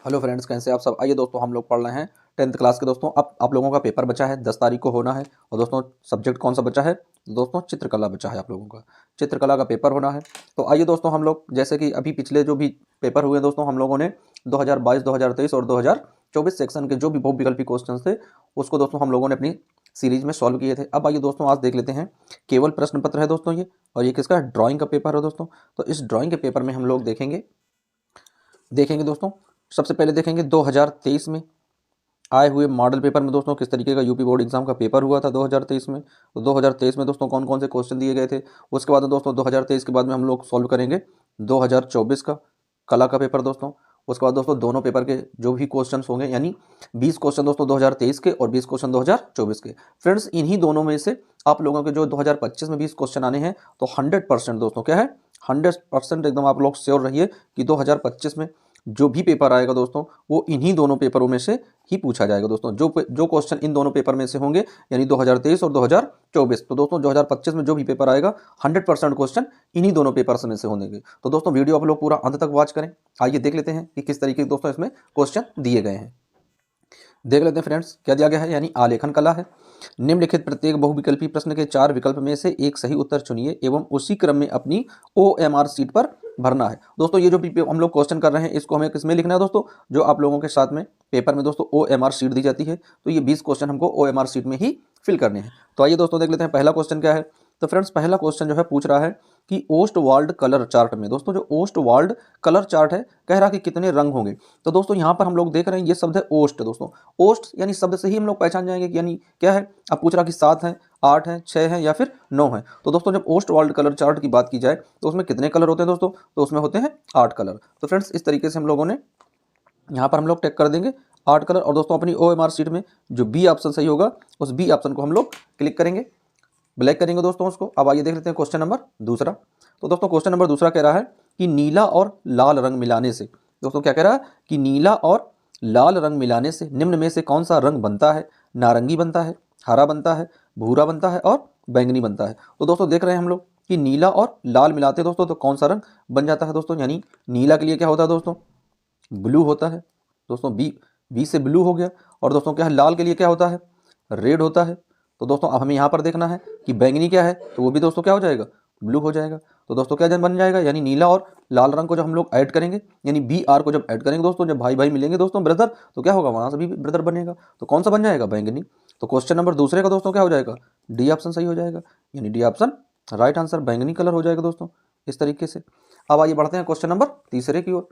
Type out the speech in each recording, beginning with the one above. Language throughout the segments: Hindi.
हेलो फ्रेंड्स, कैसे आप सब। आइए दोस्तों, हम लोग पढ़ रहे हैं 10th क्लास के। दोस्तों अब आप लोगों का पेपर बचा है, 10 तारीख को होना है। और दोस्तों सब्जेक्ट कौन सा बचा है? दोस्तों चित्रकला बचा है। आप लोगों का चित्रकला का पेपर होना है। तो आइए दोस्तों, हम लोग जैसे कि अभी पिछले जो भी पेपर हुए दोस्तों, हम लोगों ने 2022, 2023 और 2024 सेक्शन के जो भी बहुविकल्पी क्वेश्चन थे उसको दोस्तों हम लोगों ने अपनी सीरीज में सॉल्व किए थे। अब आइए दोस्तों, आज देख लेते हैं। केवल प्रश्न पत्र है दोस्तों ये, और ये किसका है? ड्राइंग का पेपर है दोस्तों। तो इस ड्राइंग के पेपर में हम लोग देखेंगे दोस्तों। सबसे पहले देखेंगे 2023 में आए हुए मॉडल पेपर में दोस्तों किस तरीके का यूपी बोर्ड एग्जाम का पेपर हुआ था 2023 में। तो 2023 में दोस्तों कौन कौन से क्वेश्चन दिए गए थे। उसके बाद दोस्तों 2023 के बाद में हम लोग सॉल्व करेंगे 2024 का कला का पेपर दोस्तों। उसके बाद दोस्तों दोनों पेपर के जो भी क्वेश्चन होंगे, यानी 20 क्वेश्चन दोस्तों 2023 के और 20 क्वेश्चन 2024 के। फ्रेंड्स, इन्हीं दोनों में से आप लोगों के जो 2025 में 20 क्वेश्चन आने हैं, तो 100% दोस्तों क्या है, 100% एकदम आप लोग श्योर रहिए कि 2025 में जो भी पेपर आएगा दोस्तों वो इन्हीं दोनों पेपरों में से ही पूछा जाएगा दोस्तों। जो क्वेश्चन इन दोनों पेपर में से होंगे, यानी 2023 और 2024, तो दोस्तों 2025 में जो भी पेपर आएगा 100% क्वेश्चन इन्हीं दोनों पेपर्स में से होंगे। तो दोस्तों वीडियो आप लोग पूरा अंत तक वॉच करें। आइए देख लेते हैं कि किस तरीके के दोस्तों इसमें क्वेश्चन दिए गए हैं। देख लेते हैं फ्रेंड्स, क्या दिया गया है, यानी आलेखन कला है। निम्नलिखित प्रत्येक बहुविकल्पी प्रश्न के 4 विकल्प में से एक सही उत्तर चुनिए एवं उसी क्रम में अपनी OMR शीट पर भरना है। दोस्तों ये जो भी हम लोग क्वेश्चन कर रहे हैं इसको हमें किसमें लिखना है दोस्तों? जो आप लोगों के साथ में पेपर में दोस्तों OMR शीट दी जाती है, तो ये 20 क्वेश्चन हमको OMR शीट में ही फिल करने हैं। तो आइए दोस्तों देख लेते हैं पहला क्वेश्चन क्या है। तो फ्रेंड्स, पहला क्वेश्चन जो है पूछ रहा है कि ओस्टवाल्ड कलर चार्ट में, दोस्तों जो ओस्टवाल्ड कलर चार्ट है, कह रहा कि कितने रंग होंगे। तो दोस्तों यहाँ पर हम लोग देख रहे हैं ये शब्द है ओस्ट दोस्तों। ओस्ट यानी शब्द से ही हम लोग पहचान जाएंगे कि यानी क्या है। अब पूछ रहा कि 7 हैं, 8 हैं, 6 हैं या फिर 9 हैं। तो दोस्तों जब ओस्टवाल्ड कलर चार्ट की बात की जाए तो उसमें कितने कलर होते हैं दोस्तों? तो उसमें होते हैं 8 कलर। तो फ्रेंड्स इस तरीके से हम लोगों ने यहाँ पर हम लोग टिक कर देंगे 8 कलर। और दोस्तों अपनी OMR शीट में जो बी ऑप्शन सही होगा उस बी ऑप्शन को हम लोग क्लिक करेंगे, ब्लैक करेंगे दोस्तों उसको। अब आइए देख लेते हैं क्वेश्चन नंबर दूसरा। तो दोस्तों क्वेश्चन नंबर दूसरा कह रहा है कि नीला और लाल रंग मिलाने से, दोस्तों क्या कह रहा है कि नीला और लाल रंग मिलाने से निम्न में से कौन सा रंग बनता है? नारंगी बनता है, हरा बनता है, भूरा बनता है और बैंगनी बनता है। तो दोस्तों देख रहे हैं हम लोग कि नीला और लाल मिलाते हैं दोस्तों तो कौन सा रंग बन जाता है दोस्तों? यानी नीला के लिए क्या होता है दोस्तों? ब्लू होता है दोस्तों, बी से ब्लू हो गया। और दोस्तों क्या है, लाल के लिए क्या होता है? रेड होता है। तो दोस्तों अब हमें यहाँ पर देखना है कि बैंगनी क्या है, तो वो भी दोस्तों क्या हो जाएगा? ब्लू हो जाएगा। तो दोस्तों क्या बन जाएगा, यानी नीला और लाल रंग को जब हम लोग ऐड करेंगे, यानी BR को जब ऐड करेंगे दोस्तों, जब भाई भाई मिलेंगे दोस्तों ब्रदर, तो क्या होगा, वहाँ से भी ब्रदर बनेगा। तो कौन सा बन जाएगा? बैंगनी। तो क्वेश्चन नंबर दूसरे का दोस्तों क्या हो जाएगा? डी ऑप्शन सही हो जाएगा, यानी डी ऑप्शन राइट आंसर बैंगनी कलर हो जाएगा दोस्तों, इस तरीके से। अब आइए बढ़ते हैं क्वेश्चन नंबर तीसरे की ओर।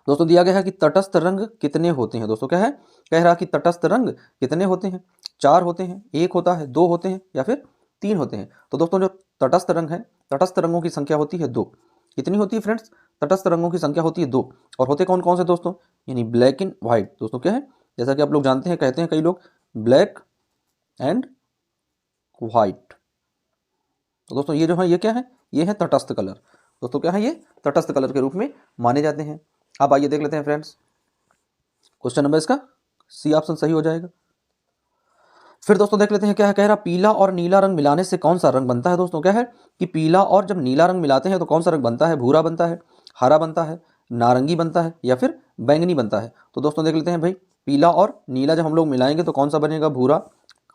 दोस्तों दिया गया है कि तटस्थ रंग कितने होते हैं। दोस्तों क्या है, कह रहा कि तटस्थ रंग कितने होते हैं? 4 होते हैं, 1 होता है, 2 होते हैं या फिर 3 होते हैं। तो दोस्तों जो तटस्थ रंग है, तटस्थ रंगों की संख्या होती है 2। कितनी होती है फ्रेंड्स? तटस्थ रंगों की संख्या होती है 2। और होते कौन कौन से दोस्तों? यानी ब्लैक एंड व्हाइट। दोस्तों क्या है, जैसा कि आप लोग जानते हैं, कहते हैं कई लोग ब्लैक एंड व्हाइट। तो दोस्तों ये जो है ये क्या है, ये है तटस्थ कलर। दोस्तों क्या है, ये तटस्थ कलर के रूप में माने जाते हैं। अब आइए देख लेते हैं फ्रेंड्स, क्वेश्चन नंबर इसका सी ऑप्शन सही हो जाएगा। फिर दोस्तों देख लेते हैं क्या है, कह रहा पीला और नीला रंग मिलाने से कौन सा रंग बनता है। दोस्तों क्या है कि पीला और जब नीला रंग मिलाते हैं तो कौन सा रंग बनता है? भूरा बनता है, हरा बनता है, नारंगी बनता है या फिर बैंगनी बनता है। तो दोस्तों देख लेते हैं भाई, पीला और नीला जब हम लोग मिलाएंगे तो कौन सा बनेगा? भूरा,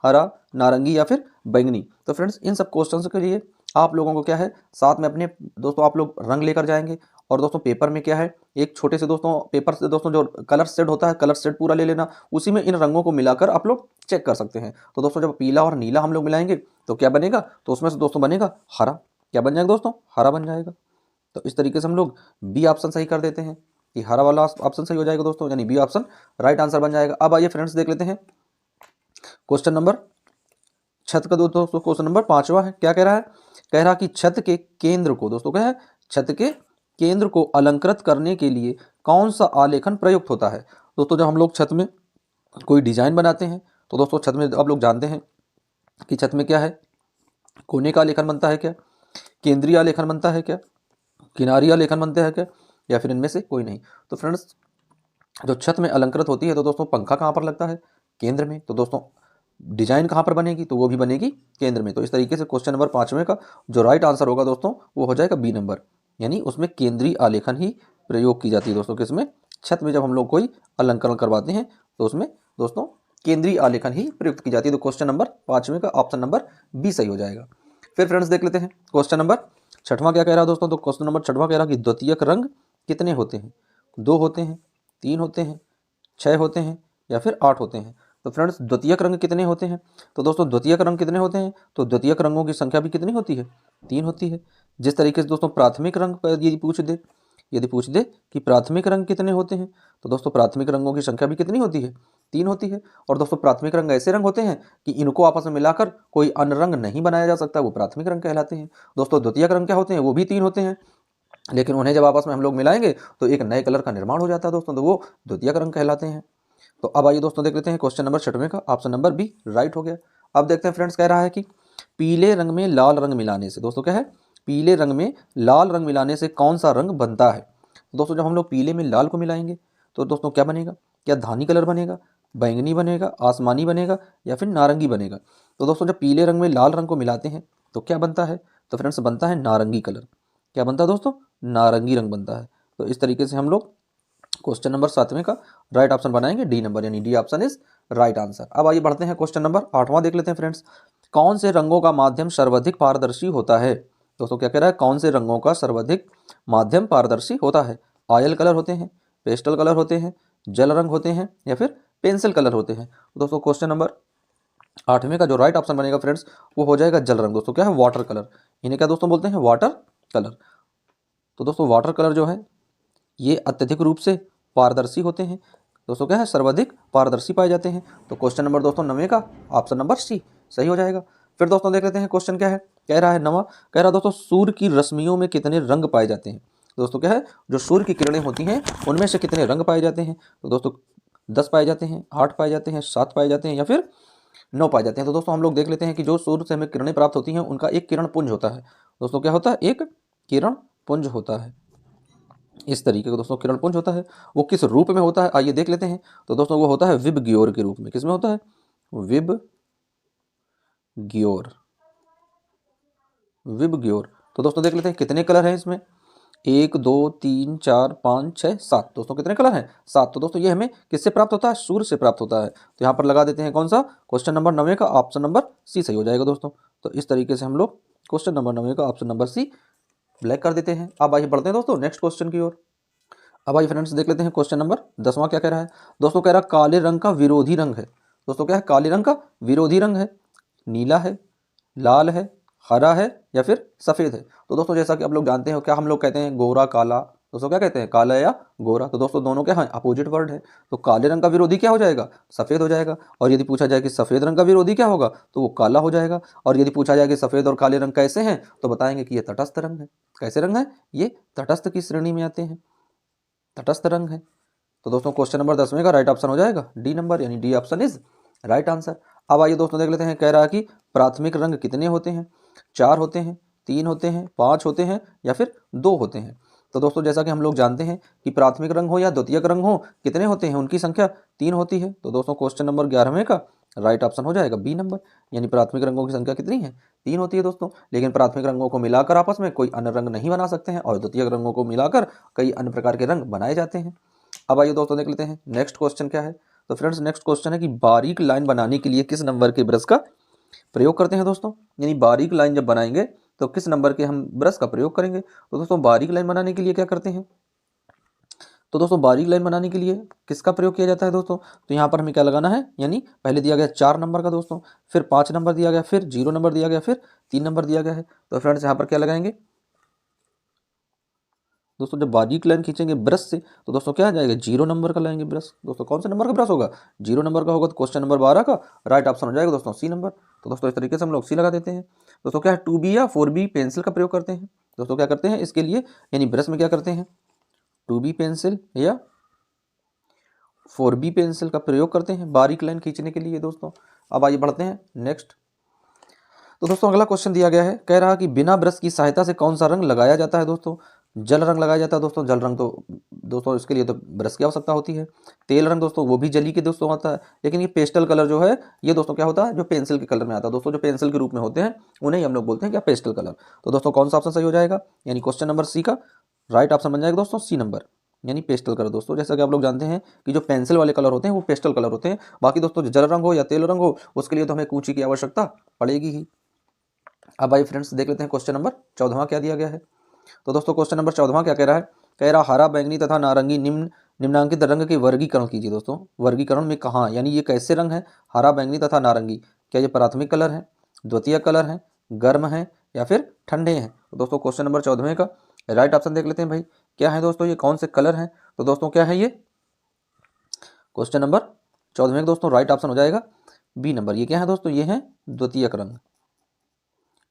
हरा, नारंगी या फिर बैंगनी। तो फ्रेंड्स इन सब क्वेश्चन के लिए आप लोगों को क्या है, साथ में अपने दोस्तों आप लोग रंग लेकर जाएंगे। और दोस्तों पेपर में क्या है, एक छोटे से दोस्तों पेपर से दोस्तों जो कलर सेट होता है, कलर सेट पूरा ले लेना, उसी में इन रंगों को मिलाकर आप लोग चेक कर सकते हैं। तो दोस्तों जब पीला और नीला हम लोग मिलाएंगे तो क्या बनेगा? तो उसमें से दोस्तों बनेगा हरा। क्या बन जाएगा दोस्तों? हरा बन जाएगा। तो इस तरीके से हम लोग बी ऑप्शन सही कर देते हैं कि हरा वाला ऑप्शन सही हो जाएगा दोस्तों, यानी बी ऑप्शन राइट आंसर बन जाएगा। अब आइए फ्रेंड्स देख लेते हैं क्वेश्चन नंबर छत का दोस्तों, क्वेश्चन नंबर 5वां है। क्या कह रहा है, कह रहा कि छत के केंद्र को, दोस्तों क्या है, छत के केंद्र को अलंकृत करने के लिए कौन सा आलेखन प्रयुक्त होता है। दोस्तों जब हम लोग छत में कोई डिजाइन बनाते हैं तो दोस्तों छत में आप लोग जानते हैं कि छत में क्या है, कोने का आलेखन बनता है क्या, केंद्रीय आलेखन बनता है क्या, किनारी आलेखन बनता है क्या, या फिर इनमें से कोई नहीं। तो फ्रेंड्स जो छत में अलंकृत होती है तो दोस्तों पंखा कहाँ पर लगता है? केंद्र में। तो दोस्तों डिजाइन कहाँ पर बनेगी? तो वो भी बनेगी केंद्र में। तो इस तरीके से क्वेश्चन नंबर 5वें का जो राइट आंसर होगा दोस्तों वो हो जाएगा बी नंबर, यानी उसमें केंद्रीय आलेखन ही प्रयोग की जाती है दोस्तों, किसमें? छत में जब हम लोग कोई अलंकरण करवाते हैं तो उसमें दोस्तों केंद्रीय आलेखन ही प्रयुक्त की जाती है। तो क्वेश्चन नंबर 5वें का ऑप्शन नंबर बी सही हो जाएगा। फिर फ्रेंड्स देख लेते हैं क्वेश्चन नंबर 6वां क्या कह रहा है दोस्तों। तो क्वेश्चन नंबर 6वां कह रहा है कि द्वितीयक रंग कितने होते हैं। 2 होते हैं, 3 होते हैं, 6 होते हैं या फिर 8 होते हैं। तो फ्रेंड्स द्वितीयक रंग कितने होते हैं। तो दोस्तों द्वितीयक रंग कितने होते हैं, तो द्वितीयक रंगों की संख्या भी कितनी होती है, 3 होती है। जिस तरीके से दोस्तों प्राथमिक रंग यदि पूछ दे कि प्राथमिक रंग कितने होते हैं, तो दोस्तों प्राथमिक रंगों की संख्या भी कितनी होती है, 3 होती है। और दोस्तों प्राथमिक रंग ऐसे रंग होते हैं कि इनको आपस में मिलाकर कोई अन्य रंग नहीं बनाया जा सकता, वो प्राथमिक रंग कहलाते हैं। दोस्तों द्वितीयक रंग क्या होते हैं, वो भी 3 होते हैं, लेकिन उन्हें जब आपस में हम लोग मिलाएंगे तो एक नए कलर का निर्माण हो जाता है दोस्तों, तो वो द्वितीयक रंग कहलाते हैं। तो अब आइए दोस्तों देख लेते हैं क्वेश्चन नंबर 6वें का ऑप्शन नंबर बी राइट हो गया। अब देखते हैं फ्रेंड्स, कह रहा है कि पीले रंग में लाल रंग मिलाने से, दोस्तों क्या है, पीले रंग में लाल रंग मिलाने से कौन सा रंग बनता है। दोस्तों जब हम लोग पीले में लाल को मिलाएंगे तो दोस्तों क्या बनेगा, क्या धानी कलर बनेगा, बैंगनी बनेगा, आसमानी बनेगा या फिर नारंगी बनेगा। तो दोस्तों जब पीले रंग में लाल रंग को मिलाते हैं तो क्या बनता है, तो फ्रेंड्स बनता है नारंगी कलर। क्या बनता है दोस्तों, नारंगी रंग बनता है। तो इस तरीके से हम लोग क्वेश्चन नंबर 7वें का राइट ऑप्शन बनाएंगे, डी नंबर, यानी D option is right answer. अब आइए बढ़ते हैं क्वेश्चन नंबर 8वां देख लेते हैं फ्रेंड्स। कौन से रंगों का माध्यम सर्वाधिक पारदर्शी होता है। दोस्तों क्या कह रहा है, कौन से रंगों का सर्वाधिक माध्यम पारदर्शी होता है। ऑयल कलर होते हैं, पेस्टल कलर होते हैं, जल रंग होते हैं या फिर पेंसिल कलर होते हैं। दोस्तों क्वेश्चन नंबर 8वें का जो राइट ऑप्शन बनेगा फ्रेंड्स वो हो जाएगा जल रंग। दोस्तों क्या है, वाटर कलर, इन्हें क्या दोस्तों बोलते हैं, वाटर कलर। तो दोस्तों वाटर कलर जो है ये अत्यधिक रूप से पारदर्शी होते हैं। दोस्तों क्या है, सर्वाधिक पारदर्शी पाए जाते हैं। तो क्वेश्चन नंबर दोस्तों 9वें का ऑप्शन नंबर सी सही हो जाएगा। फिर दोस्तों देख लेते हैं क्वेश्चन क्या है, कह रहा है 9वां, कह रहा है दोस्तों सूर्य की रश्मियों में कितने रंग पाए जाते हैं। दोस्तों क्या है, जो सूर्य की किरणें होती हैं उनमें से कितने रंग पाए जाते हैं। तो दोस्तों 10 पाए जाते हैं, 8 पाए जाते हैं, 7 पाए जाते हैं या फिर 9 पाए जाते हैं। तो दोस्तों हम लोग देख लेते हैं कि जो सूर्य से हमें किरणें प्राप्त होती हैं उनका एक किरण पुंज होता है। दोस्तों क्या होता है, एक किरण पुंज होता है। इस तरीके का दोस्तों किरण पुंज होता है। वो किस रूप में होता है आइए देख लेते हैं। तो दोस्तों वो होता है विब ग्योर के रूप में। किस में होता है, विब ग्योर, विब ग्योर। तो दोस्तों देख लेते हैं कितने कलर हैं इसमें, 1 2 3 4 5 6 7। दोस्तों कितने कलर हैं, 7। तो दोस्तों ये हमें किससे प्राप्त होता है, सूर्य से प्राप्त होता है। तो यहाँ पर लगा देते हैं कौन सा, क्वेश्चन नंबर 9 का ऑप्शन नंबर सी सही हो जाएगा दोस्तों। तो इस तरीके से हम लोग क्वेश्चन नंबर 9 का ऑप्शन नंबर सी ब्लैक कर देते हैं। अब आइए बढ़ते हैं दोस्तों नेक्स्ट क्वेश्चन की ओर। अब आइए फ्रेंड्स देख लेते हैं क्वेश्चन नंबर 10वां क्या कह रहा है। दोस्तों कह रहा है काले रंग का विरोधी रंग है। दोस्तों क्या है, काले रंग का विरोधी रंग है, नीला है, लाल है, हरा है या फिर सफ़ेद है। तो दोस्तों जैसा कि आप लोग जानते हो, क्या हम लोग कहते हैं गोरा काला। दोस्तों क्या कहते हैं, काला या गोरा। तो दोस्तों दोनों क्या है, अपोजिट वर्ड है। तो काले रंग का विरोधी क्या हो जाएगा, सफ़ेद हो जाएगा। और यदि पूछा जाए कि सफ़ेद रंग का विरोधी क्या होगा तो वो काला हो जाएगा। और यदि पूछा जाए कि सफ़ेद और काले रंग कैसे हैं तो बताएंगे कि ये तटस्थ रंग है। कैसे रंग है, ये तटस्थ की श्रेणी में आते हैं, तटस्थ रंग है। तो दोस्तों क्वेश्चन नंबर 10वें का राइट ऑप्शन हो जाएगा डी नंबर, यानी D option is right answer. अब आइए दोस्तों देख लेते हैं, कह रहा है कि प्राथमिक रंग कितने होते हैं, 4 होते हैं, 3 होते हैं, 5 होते हैं या फिर 2 होते हैं। तो दोस्तों जैसा कि हम लोग जानते हैं कि प्राथमिक रंग हो या द्वितीयक रंग हो कितने होते हैं, उनकी संख्या 3 होती है। तो दोस्तों क्वेश्चन नंबर 11वें का राइट ऑप्शन हो जाएगा बी नंबर, यानी प्राथमिक रंगों की संख्या कितनी है, 3 होती है दोस्तों। लेकिन प्राथमिक रंगों को मिलाकर आपस में कोई अन्य रंग नहीं बना सकते हैं और द्वितीयक रंगों को मिलाकर कई अन्य प्रकार के रंग बनाए जाते हैं। अब आइए दोस्तों देख लेते हैं नेक्स्ट क्वेश्चन क्या है। तो फ्रेंड्स नेक्स्ट क्वेश्चन है कि बारीक लाइन बनाने के लिए किस नंबर के ब्रश का प्रयोग करते हैं दोस्तों। यानी बारीक लाइन जब बनाएंगे तो किस नंबर के हम ब्रश का प्रयोग करेंगे। तो दोस्तों बारीक लाइन बनाने के लिए क्या करते हैं, तो दोस्तों बारीक लाइन बनाने के लिए किसका प्रयोग किया जाता है दोस्तों। तो यहाँ पर हमें क्या लगाना है, यानी पहले दिया गया 4 नंबर का दोस्तों, फिर 5 नंबर दिया गया, फिर 0 नंबर दिया गया, फिर 3 नंबर दिया गया है। तो फ्रेंड्स यहाँ पर क्या लगाएंगे दोस्तों, जब बारीक लाइन खींचेंगे ब्रश से तो दोस्तों क्या आ जाएगा, 0 नंबर का लाएंगे ब्रश। दोस्तों कौन से नंबर का ब्रश होगा, 0 नंबर का होगा। तो क्वेश्चन नंबर 12 का राइट ऑप्शन हो जाएगा दोस्तों सी नंबर। तो दोस्तों इस तरीके से हम लोग सी लगा देते हैं। दोस्तों क्या है, 2B या 4B पेंसिल का प्रयोग करते हैं। दोस्तों क्या करते हैं इसके लिए, यानी ब्रश में क्या करते हैं, 2B पेंसिल या 4B पेंसिल का प्रयोग करते हैं बारीक लाइन खींचने के लिए दोस्तों। अब आइए बढ़ते हैं नेक्स्ट। तो दोस्तों अगला क्वेश्चन दिया गया है, कह रहा है कि बिना ब्रश की सहायता से कौन सा रंग लगाया जाता है दोस्तों। जल रंग लगाया जाता है दोस्तों। जल रंग तो दोस्तों इसके लिए तो ब्रश की आवश्यकता होती है। तेल रंग दोस्तों वो भी जली के दोस्तों आता है। लेकिन ये पेस्टल कलर जो है ये दोस्तों क्या होता है, जो पेंसिल के कलर में आता है दोस्तों, जो पेंसिल के रूप में होते हैं उन्हें हम लोग बोलते हैं क्या, पेस्टल कलर। तो दोस्तों कौन सा ऑप्शन सही हो जाएगा, यानी क्वेश्चन नंबर सी का राइट ऑप्शन बन जाएगा दोस्तों सी नंबर, यानी पेस्टल कलर दोस्तों। जैसा कि आप लोग जानते हैं कि जो पेंसिल वाले कलर होते हैं वो पेस्टल कलर होते हैं। बाकी दोस्तों जल रंग हो या तेल रंग हो उसके लिए तो हमें कूची की आवश्यकता पड़ेगी ही। अब आइए फ्रेंड्स देख लेते हैं क्वेश्चन नंबर 14वां क्या दिया गया है। तो दोस्तों क्वेश्चन नंबर 14वां क्या कह रहा है, कह रहा हरा, बैंगनी तथा नारंगी निम्नांकित रंग के वर्गीकरण कीजिए। दोस्तों वर्गीकरण में कहाँ, यानी ये कैसे रंग है हरा, बैंगनी तथा नारंगी, क्या ये प्राथमिक कलर है, द्वितीय कलर है, गर्म है या फिर ठंडे हैं। तो दोस्तों क्वेश्चन नंबर 14वें का राइट ऑप्शन देख लेते हैं भाई, क्या है दोस्तों, ये कौन से कलर हैं। तो दोस्तों क्या है ये क्वेश्चन नंबर 14वें का दोस्तों राइट ऑप्शन हो जाएगा बी नंबर। ये क्या है दोस्तों, ये है द्वितीयक रंग।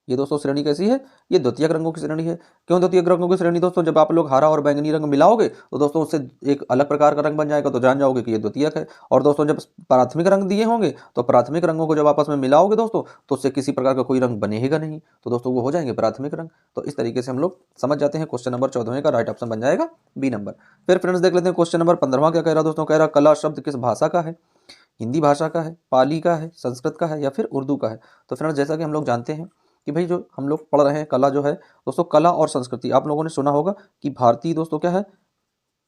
ये दोस्तों श्रेणी कैसी है, ये द्वितीयक रंगों की श्रेणी है। क्यों द्वितीयक रंगों की श्रेणी दोस्तों, जब आप लोग हरा और बैंगनी रंग मिलाओगे तो दोस्तों उससे एक अलग प्रकार का रंग बन जाएगा, तो जान जाओगे कि ये द्वितीयक है। और दोस्तों जब प्राथमिक रंग दिए होंगे तो प्राथमिक रंगों को जब आपस में मिलाओगे दोस्तों तो उससे किसी प्रकार का कोई रंग बनेगा नहीं, तो दोस्तों वो हो जाएंगे प्राथमिक रंग। तो इस तरीके से हम लोग समझ जाते हैं क्वेश्चन नंबर 14वें का राइट ऑप्शन बन जाएगा बी नंबर। फिर फ्रेंड्स देख लेते हैं क्वेश्चन नंबर 15वां क्या कह रहा है दोस्तों, कह रहा कला शब्द किस भाषा का है, हिंदी भाषा का है, पाली का है, संस्कृत का है या फिर उर्दू का है। तो फ्रेंड्स जैसा कि हम लोग जानते हैं कि भाई जो हम लोग पढ़ रहे हैं कला जो है दोस्तों, कला और संस्कृति आप लोगों ने सुना होगा कि भारतीय दोस्तों क्या है,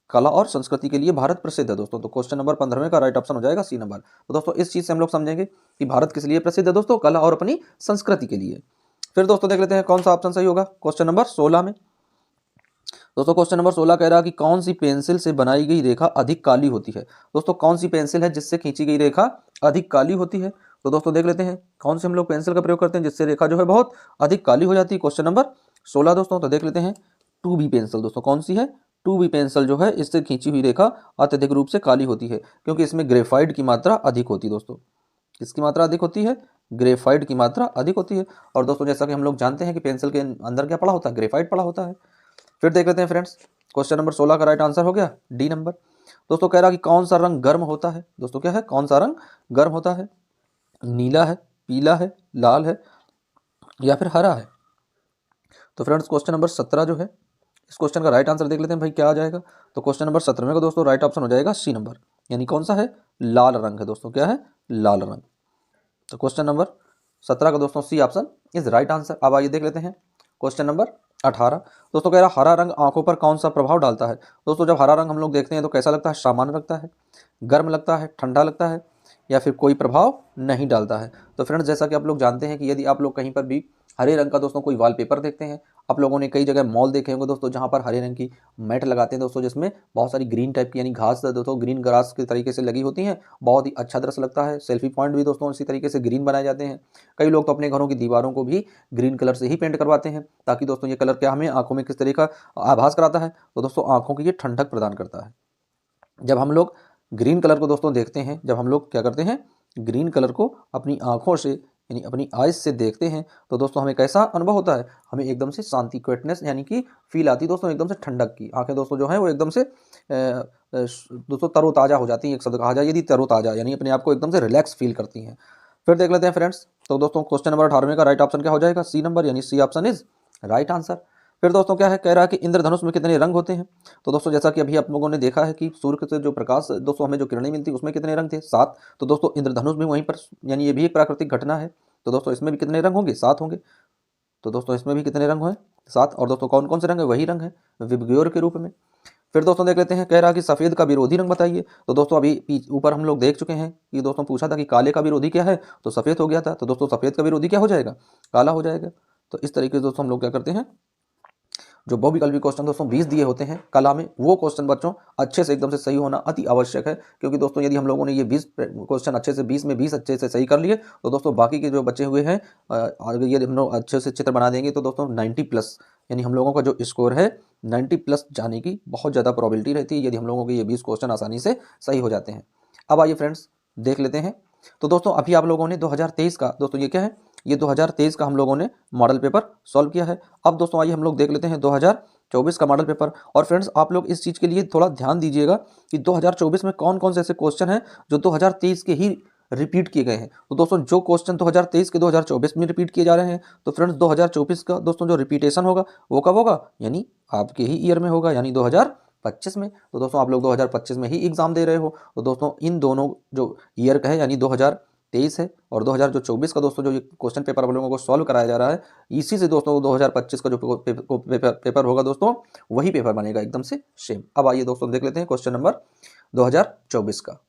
कला और संस्कृति के लिए भारत प्रसिद्ध है दोस्तों। तो क्वेश्चन नंबर 15वें का राइट ऑप्शन हो जाएगा सी नंबर। तो दोस्तों इस चीज से हम लोग समझेंगे कि भारत किस लिए प्रसिद्ध है दोस्तों, कला और अपनी संस्कृति के लिए। फिर दोस्तों देख लेते हैं कौन सा ऑप्शन सही होगा क्वेश्चन नंबर 16 में। दोस्तों क्वेश्चन नंबर 16 कह रहा है कि कौन सी पेंसिल से बनाई गई रेखा अधिक काली होती है। दोस्तों कौन सी पेंसिल है जिससे खींची गई रेखा अधिक काली होती है। तो दोस्तों देख लेते हैं कौन से हम लोग पेंसिल का प्रयोग करते हैं जिससे रेखा जो है बहुत अधिक काली हो जाती है। क्वेश्चन नंबर 16 दोस्तों, तो देख लेते हैं 2B पेंसिल। दोस्तों कौन सी है, 2B पेंसिल जो है इससे खींची हुई रेखा अत्यधिक रूप से काली होती है क्योंकि इसमें ग्रेफाइट की मात्रा अधिक होती है। दोस्तों किसकी मात्रा अधिक होती है, ग्रेफाइट की मात्रा अधिक होती है। और दोस्तों जैसा कि हम लोग जानते हैं कि पेंसिल के अंदर क्या पड़ा होता है, ग्रेफाइट पड़ा होता है। फिर देख लेते हैं फ्रेंड्स क्वेश्चन नंबर 16 का राइट आंसर हो गया डी नंबर। दोस्तों कह रहा कि कौन सा रंग गर्म होता है। दोस्तों क्या है, कौन सा रंग गर्म होता है, नीला है, पीला है, लाल है या फिर हरा है। तो फ्रेंड्स क्वेश्चन नंबर 17 जो है इस क्वेश्चन का राइट आंसर देख लेते हैं भाई क्या आ जाएगा। तो क्वेश्चन नंबर 17 का दोस्तों राइट ऑप्शन हो जाएगा सी नंबर, यानी कौन सा है, लाल रंग है। दोस्तों क्या है, लाल रंग। तो क्वेश्चन नंबर 17 का दोस्तों C option is right answer. अब आइए देख लेते हैं क्वेश्चन नंबर 18। दोस्तों कह रहा हरा रंग आंखों पर कौन सा प्रभाव डालता है। दोस्तों जब हरा रंग हम लोग देखते हैं तो कैसा लगता है, सामान्य लगता है, गर्म लगता है, ठंडा लगता है या फिर कोई प्रभाव नहीं डालता है। तो फ्रेंड्स जैसा कि आप लोग जानते हैं कि यदि आप लोग कहीं पर भी हरे रंग का दोस्तों कोई वॉलपेपर देखते हैं, आप लोगों ने कई जगह मॉल देखे होंगे दोस्तों जहां पर हरे रंग की मैट लगाते हैं दोस्तों, जिसमें बहुत सारी ग्रीन टाइप की यानी घास दोस्तों ग्रीन ग्रास के तरीके से लगी होती हैं, बहुत ही अच्छा दृश्य लगता है। सेल्फी पॉइंट भी दोस्तों इसी तरीके से ग्रीन बनाए जाते हैं। कई लोग तो अपने घरों की दीवारों को भी ग्रीन कलर से ही पेंट करवाते हैं ताकि दोस्तों ये कलर क्या हमें आंखों में किस तरह का आभास कराता है, तो दोस्तों आंखों की ये ठंडक प्रदान करता है। जब हम लोग ग्रीन कलर को दोस्तों देखते हैं, जब हम लोग क्या करते हैं, ग्रीन कलर को अपनी आंखों से यानी अपनी आइज से देखते हैं तो दोस्तों हमें कैसा अनुभव होता है, हमें एकदम से शांति, क्विटनेस यानी कि फील आती है दोस्तों, एकदम से ठंडक की। आंखें दोस्तों जो है वो एकदम से दोस्तों तरोताज़ा हो जाती हैं, एक शब्द कहा जाए यदि तरोताज़ा, यानी अपने आप को एकदम से रिलैक्स फील करती हैं। फिर देख लेते हैं फ्रेंड्स, तो दोस्तों क्वेश्चन नंबर 18 का राइट ऑप्शन क्या हो जाएगा, सी नंबर, यानी C option is right answer. फिर दोस्तों क्या है, कह रहा है कि इंद्रधनुष में कितने रंग होते हैं। तो दोस्तों जैसा कि अभी आप लोगों ने देखा है कि सूर्य से जो प्रकाश दोस्तों हमें जो किरणें मिलती है उसमें कितने रंग थे, 7। तो दोस्तों इंद्रधनुष भी वहीं पर, यानी ये भी एक प्राकृतिक घटना है, तो दोस्तों इसमें भी कितने रंग होंगे, 7 होंगे। तो दोस्तों इसमें भी कितने रंग हैं, 7। और दोस्तों कौन कौन से रंग है, वही रंग है विबग्योर के रूप में। फिर दोस्तों देख लेते हैं, कह रहा कि सफ़ेद का विरोधी रंग बताइए। तो दोस्तों अभी ऊपर हम लोग देख चुके हैं कि दोस्तों पूछा था कि काले का विरोधी क्या है, तो सफ़ेद हो गया था। तो दोस्तों सफ़ेद का विरोधी क्या हो जाएगा, काला हो जाएगा। तो इस तरीके से दोस्तों हम लोग क्या करते हैं, जो बहुविकल्पी क्वेश्चन दोस्तों 20 दिए होते हैं कला में, वो क्वेश्चन बच्चों अच्छे से एकदम से सही होना अति आवश्यक है। क्योंकि दोस्तों यदि हम लोगों ने ये 20 क्वेश्चन अच्छे से 20 में 20 अच्छे से सही कर लिए तो दोस्तों बाकी के जो बचे हुए हैं यदि हम लोग अच्छे से चित्र बना देंगे तो दोस्तों 90+ यानी हम लोगों का जो स्कोर है 90+ जाने की बहुत ज़्यादा प्रोबेबिलिटी रहती है यदि हम लोगों के ये 20 क्वेश्चन आसानी से सही हो जाते हैं। अब आइए फ्रेंड्स देख लेते हैं। तो दोस्तों अभी आप लोगों ने 2023 का दोस्तों ये क्या है, ये 2023 का हम लोगों ने मॉडल पेपर सॉल्व किया है। अब दोस्तों आइए हम लोग देख लेते हैं 2024 का मॉडल पेपर। और फ्रेंड्स आप लोग इस चीज़ के लिए थोड़ा ध्यान दीजिएगा कि 2024 में कौन कौन से ऐसे क्वेश्चन हैं जो 2023 के ही रिपीट किए गए हैं। तो दोस्तों जो क्वेश्चन 2023 के 2024 में रिपीट किए जा रहे हैं, तो फ्रेंड्स 2024 का दोस्तों जो रिपीटेशन होगा वो कब होगा, यानी आपके ही ईयर में होगा, यानी 2025 में। तो दोस्तों आप लोग 2025 में ही एग्जाम दे रहे हो, तो दोस्तों इन दोनों जो ईयर का है यानी 2023 है और 2024 का दोस्तों जो ये क्वेश्चन पेपर आप लोगों को सॉल्व कराया जा रहा है, इसी से दोस्तों 2025 का जो पेपर होगा दोस्तों, वही पेपर बनेगा एकदम से सेम। अब आइए दोस्तों देख लेते हैं क्वेश्चन नंबर 2024 का।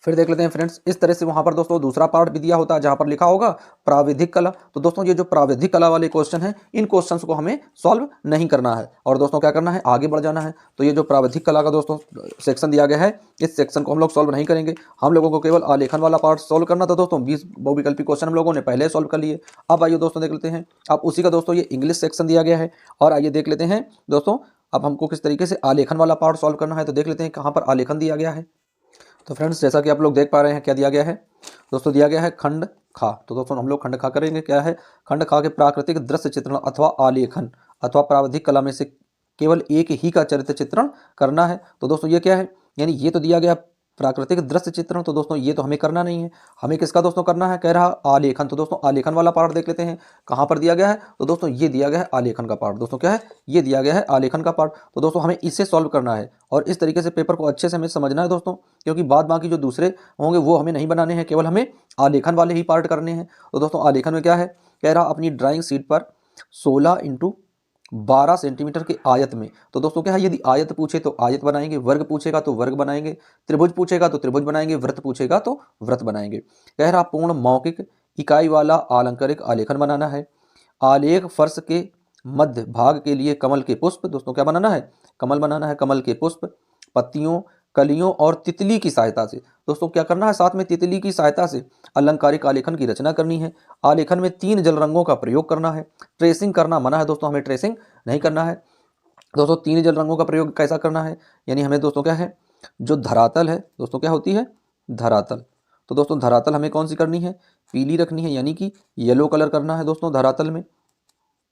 फिर देख लेते हैं फ्रेंड्स, इस तरह से वहां पर दोस्तों दूसरा पार्ट भी दिया होता है जहां पर लिखा होगा प्राविधिक कला। तो दोस्तों ये जो प्राविधिक कला वाले क्वेश्चन हैं, इन क्वेश्चंस को हमें सॉल्व नहीं करना है और दोस्तों क्या करना है, आगे बढ़ जाना है। तो ये जो प्राविधिक कला का दोस्तों सेक्शन दिया गया है, इस सेक्शन को हम लोग सॉल्व नहीं करेंगे। हम लोगों को केवल आलेखन वाला पार्ट सॉल्व करना था दोस्तों। 20 बहुविकल्पी क्वेश्चन हम लोगों ने पहले सॉल्व कर लिए। अब आइए दोस्तों देख लेते हैं, अब उसी का दोस्तों ये इंग्लिश सेक्शन दिया गया है और आइए देख लेते हैं दोस्तों, अब हमको किस तरीके से आलेखन वाला पार्ट सॉल्व करना है। तो देख लेते हैं कहाँ पर आलेखन दिया गया है। तो फ्रेंड्स जैसा कि आप लोग देख पा रहे हैं, क्या दिया गया है दोस्तों, दिया गया है खंड खा। तो दोस्तों हम लोग खंड खा करेंगे। क्या है खंड खा के प्राकृतिक दृश्य चित्रण अथवा आलेखन अथवा प्राविधिक कला में से केवल एक ही का चरित्र चित्रण करना है। तो दोस्तों ये क्या है, यानी ये तो दिया गया प्राकृतिक दृश्य चित्रण, तो दोस्तों ये तो हमें करना नहीं है। हमें किसका दोस्तों करना है, कह रहा आलेखन। तो दोस्तों आलेखन वाला पार्ट देख लेते हैं कहाँ पर दिया गया है। तो दोस्तों ये दिया गया है आलेखन का पार्ट। दोस्तों क्या है, ये दिया गया है आलेखन का पार्ट। तो दोस्तों हमें इसे सॉल्व करना है और इस तरीके से पेपर को अच्छे से हमें समझना है दोस्तों, क्योंकि बाद बाकी जो दूसरे होंगे वो हमें नहीं बनाने हैं, केवल हमें आलेखन वाले ही पार्ट करने हैं। तो दोस्तों आलेखन में क्या है, कह रहा अपनी ड्राइंग शीट पर 16 इंटू 12 सेंटीमीटर के आयत में। तो दोस्तों क्या है, यदि आयत पूछे तो आयत बनाएंगे, वर्ग पूछेगा तो वर्ग बनाएंगे, त्रिभुज पूछेगा तो त्रिभुज बनाएंगे, वृत्त पूछेगा तो वृत्त बनाएंगे। कह रहा पूर्ण मौखिक इकाई वाला अलंकारिक आलेखन बनाना है। आलेख फर्श के मध्य भाग के लिए कमल के पुष्प। दोस्तों क्या बनाना है, कमल बनाना है, कमल के पुष्प, पत्तियों, कलियों और तितली की सहायता से। दोस्तों क्या करना है, साथ में तितली की सहायता से अलंकारिक आलेखन की रचना करनी है। आलेखन में 3 जल रंगों का प्रयोग करना है। ट्रेसिंग करना मना है दोस्तों, हमें ट्रेसिंग नहीं करना है। दोस्तों 3 जल रंगों का प्रयोग कैसा करना है, यानी हमें दोस्तों क्या है, जो धरातल है दोस्तों, क्या होती है धरातल। तो दोस्तों धरातल हमें कौन सी करनी है, पीली रखनी है, यानी कि येलो कलर करना है दोस्तों धरातल में।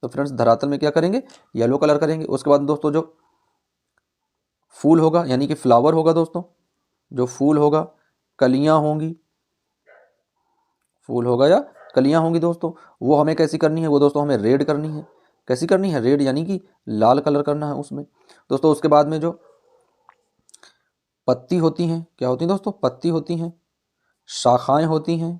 तो फ्रेंड्स धरातल में क्या करेंगे, येलो कलर करेंगे। उसके बाद दोस्तों जो फूल होगा यानी कि फ्लावर होगा दोस्तों, जो फूल होगा, कलियां होंगी, फूल होगा या कलियां होंगी दोस्तों, वो हमें कैसी करनी है, वो दोस्तों हमें रेड करनी है। कैसी करनी है, रेड, यानी कि लाल कलर करना है उसमें दोस्तों। उसके बाद में जो पत्ती होती हैं, क्या होती हैं दोस्तों, पत्ती होती हैं, शाखाएं होती हैं,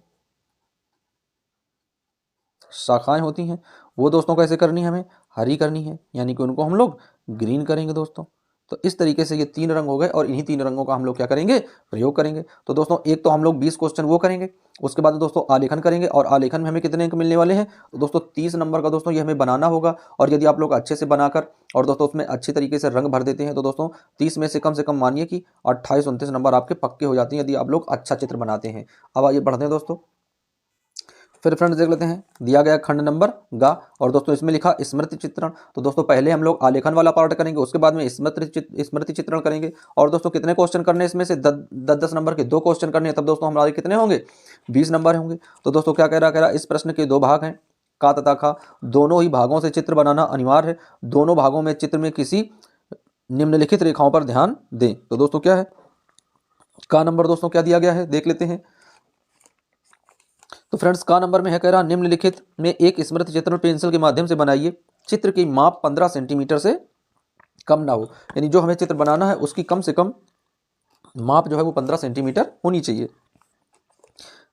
शाखाएं होती हैं, वो दोस्तों कैसे करनी है, हमें हरी करनी है, यानी कि उनको हम लोग ग्रीन करेंगे दोस्तों। तो इस तरीके से ये 3 रंग हो गए और इन्हीं 3 रंगों का हम लोग क्या करेंगे, प्रयोग करेंगे। तो दोस्तों एक तो हम लोग 20 क्वेश्चन वो करेंगे, उसके बाद दोस्तों आलेखन करेंगे और आलेखन में हमें कितने अंक मिलने वाले हैं, तो दोस्तों 30 नंबर का दोस्तों ये हमें बनाना होगा। और यदि आप लोग अच्छे से बनाकर और दोस्तों उसमें अच्छी तरीके से रंग भर देते हैं तो दोस्तों 30 में से कम मानिए कि 28-29 नंबर आपके पक्के हो जाते हैं, यदि आप लोग अच्छा चित्र बनाते हैं। अब आइए बढ़ते हैं दोस्तों। फिर फ्रेंड्स देख लेते हैं, दिया गया खंड नंबर गा और दोस्तों इसमें लिखा स्मृति चित्रण। तो दोस्तों पहले हम लोग आलेखन वाला पार्ट करेंगे, उसके बाद में स्मृति चित्रण करेंगे। और दोस्तों कितने क्वेश्चन करने हैं, इसमें से 10 नंबर के 2 क्वेश्चन करने हैं, तब दोस्तों हमारे कितने होंगे, 20 नंबर होंगे। तो दोस्तों क्या कह रहा इस प्रश्न के 2 भाग हैं, का तथा खा, दोनों ही भागों से चित्र बनाना अनिवार्य है। दोनों भागों में चित्र में किसी निम्नलिखित रेखाओं पर ध्यान दें। तो दोस्तों क्या है, का नंबर दोस्तों क्या दिया गया है, देख लेते हैं। तो फ्रेंड्स का नंबर में है, कह रहा निम्नलिखित में एक स्मृति चित्रण पेंसिल के माध्यम से बनाइए। चित्र की माप 15 सेंटीमीटर से कम ना हो, यानी जो हमें चित्र बनाना है उसकी कम से कम माप जो है वो 15 सेंटीमीटर होनी चाहिए।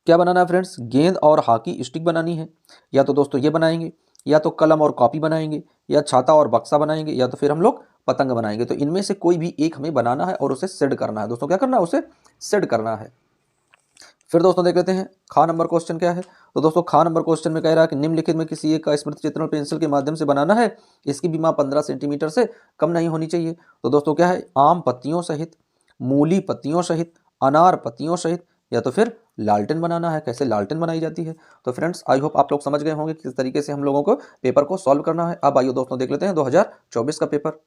क्या बनाना है फ्रेंड्स, गेंद और हॉकी स्टिक बनानी है। या तो दोस्तों ये बनाएंगे, या तो कलम और कॉपी बनाएंगे, या छाता और बक्सा बनाएंगे, या तो फिर हम लोग पतंग बनाएंगे। तो इनमें से कोई भी एक हमें बनाना है और उसे सेट करना है दोस्तों। क्या करना है, उसे सेट करना है। फिर दोस्तों देख लेते हैं खा नंबर क्वेश्चन क्या है। तो दोस्तों खा नंबर क्वेश्चन में कह रहा है कि निम्नलिखित में किसी एक का स्मृति चित्रण पेंसिल के माध्यम से बनाना है, इसकी भी माप 15 सेंटीमीटर से कम नहीं होनी चाहिए। तो दोस्तों क्या है, आम पत्तियों सहित, मूली पत्तियों सहित, अनार पत्तियों सहित, या तो फिर लालटेन बनाना है। कैसे लालटेन बनाई जाती है। तो फ्रेंड्स आई होप आप लोग समझ गए होंगे किस तरीके से हम लोगों को पेपर को सॉल्व करना है। अब आइए दोस्तों देख लेते हैं 2024 का पेपर।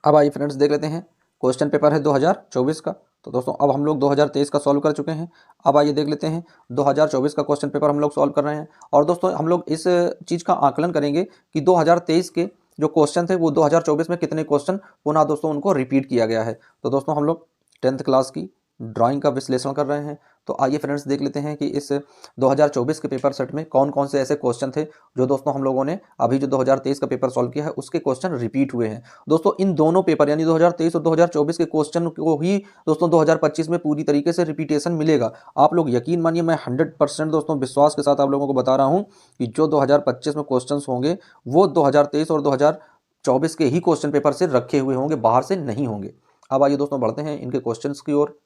अब आइए फ्रेंड्स देख लेते हैं, क्वेश्चन पेपर है 2024 का। तो दोस्तों अब हम लोग 2023 का सॉल्व कर चुके हैं। अब आइए देख लेते हैं 2024 का क्वेश्चन पेपर हम लोग सॉल्व कर रहे हैं। और दोस्तों हम लोग इस चीज़ का आकलन करेंगे कि 2023 के जो क्वेश्चन थे वो 2024 में कितने क्वेश्चन पुनः दोस्तों उनको रिपीट किया गया है। तो दोस्तों हम लोग 10th क्लास की ड्राइंग का विश्लेषण कर रहे हैं। तो आइए फ्रेंड्स देख लेते हैं कि इस 2024 के पेपर सेट में कौन कौन से ऐसे क्वेश्चन थे जो दोस्तों हम लोगों ने अभी जो 2023 का पेपर सॉल्व किया है उसके क्वेश्चन रिपीट हुए हैं। दोस्तों इन दोनों पेपर यानी 2023 और 2024 के क्वेश्चन को ही दोस्तों 2025 में पूरी तरीके से रिपीटेशन मिलेगा। आप लोग यकीन मानिए, मैं 100% दोस्तों विश्वास के साथ आप लोगों को बता रहा हूँ कि जो 2025 में क्वेश्चन होंगे वो 2023 और 2024 के ही क्वेश्चन पेपर से रखे हुए होंगे, बाहर से नहीं होंगे। अब आइए दोस्तों बढ़ते हैं इनके क्वेश्चंस की ओर।